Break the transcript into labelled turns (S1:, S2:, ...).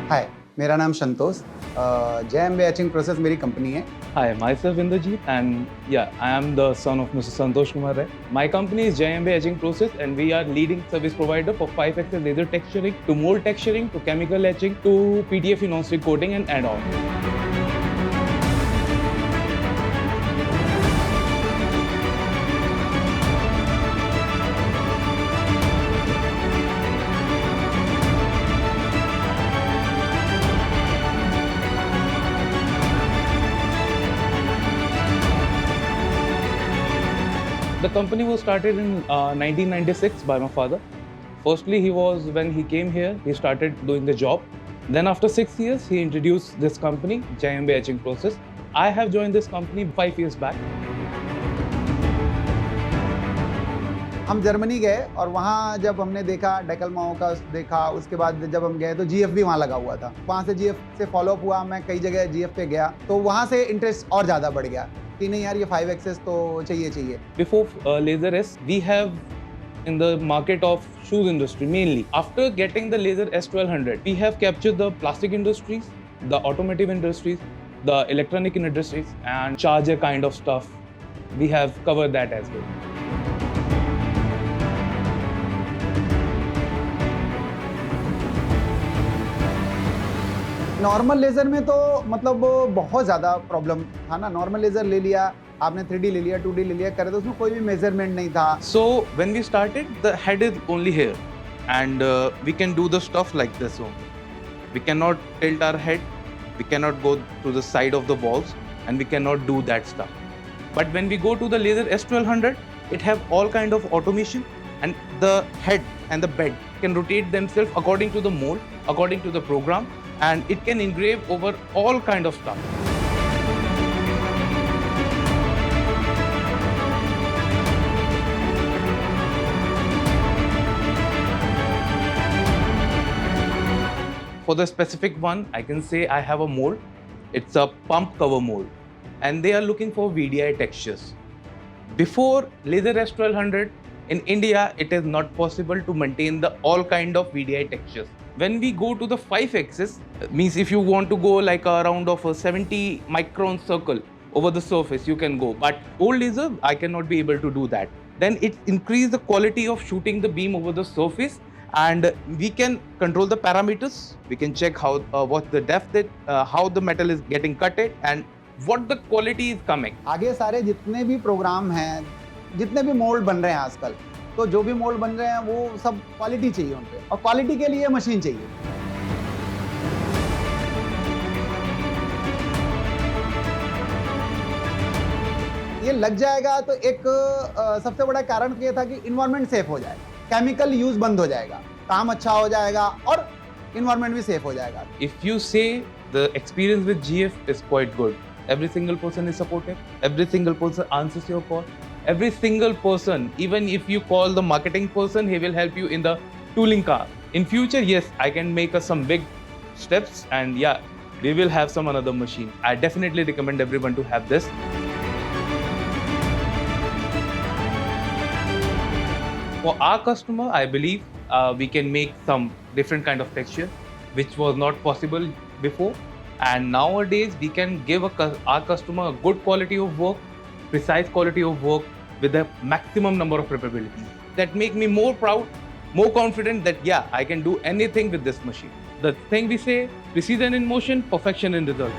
S1: हाय, मेरा नाम संतोष। JMB Etching Process मेरी कंपनी है।
S2: Hi, myself Indrajit, and yeah, I am the son of Mr. Santosh Kumar Rai. My company is JMB Etching Process, and we are leading service provider for 5-axis laser texturing, to mold texturing, to chemical etching, to PTFE non-stick coating, and add-on. The company was started in 1996 by my father. Firstly, when he came here, he started doing the job. Then after 6 years, he introduced this company, JMB Etching Process. I have joined this company 5 years back.
S1: हम Germany गए और वहाँ जब हमने देखा डेकलमाओ का देखा, उसके बाद जब हम गए तो GF भी वहाँ लगा हुआ था। वहाँ से GF से फॉलोअप हुआ, मैं कई जगह GF पे गया तो वहाँ से इंटरेस्ट और ज़्यादा बढ़ गया कि नहीं यार, ये 5 एक्सेस तो चाहिए।
S2: Before Laser S, we have in the market of shoes industry mainly. After getting the Laser S1200, we have captured the plastic industries, the automotive industries, the electronic industries, and charger kind of stuff. We have covered that as well.
S1: Normal laser में तो मतलब बहुत ज़्यादा problem था ना। Normal laser ले लिया आपने, 3D ले लिया, 2D ले लिया, करे तो उसमें कोई भी मेजरमेंट नहीं था।
S2: So when we started, the head is only here, and we can do the stuff like this only. We cannot tilt our head, we cannot go to the side of the walls, and we cannot do that stuff. But when we go to the Laser S1200, it have all kind of automation, and the head and the bed can rotate themselves according to the mold, according to the program, and it can engrave over all kind of stuff. For the specific one, I can say I have a mold. It's a pump cover mold, and they are looking for VDI textures. Before Laser S1200, in India, it is not possible to maintain the all kind of VDI textures. When we go to the 5-axis, means if you want to go like around of a 70 micron circle over the surface, you can go. But old laser, I cannot be able to do that. Then it increase the quality of shooting the beam over the surface, and we can control the parameters. We can check how what the depth is, how the metal is getting cutted, and what the quality is coming.
S1: आगे सारे जितने भी programme हैं, जितने भी mould बन रहे हैं आजकल, तो जो भी मोल्ड बन रहे हैं वो सब क्वालिटी चाहिए उन पे, और क्वालिटी के लिए मशीन चाहिए। ये लग जाएगा तो एक सबसे बड़ा कारण तो ये था कि इन्वायरमेंट सेफ हो जाएगा, केमिकल यूज बंद हो जाएगा, काम अच्छा हो जाएगा और इन्वायरमेंट भी सेफ हो जाएगा।
S2: If you say the experience with GF is quite good, every single person is supportive, every single person answers your call, every single person, even if you call the marketing person, he will help you in the tooling car. In future, yes, I can make some big steps, and yeah, we will have some another machine. I definitely recommend everyone to have this. For our customer, I believe we can make some different kind of texture, which was not possible before. And nowadays, we can give our customer a good quality of work, precise quality of work with a maximum number of reparability. That make me more proud, more confident that yeah, I can do anything with this machine. The thing we say, precision in motion, perfection in result.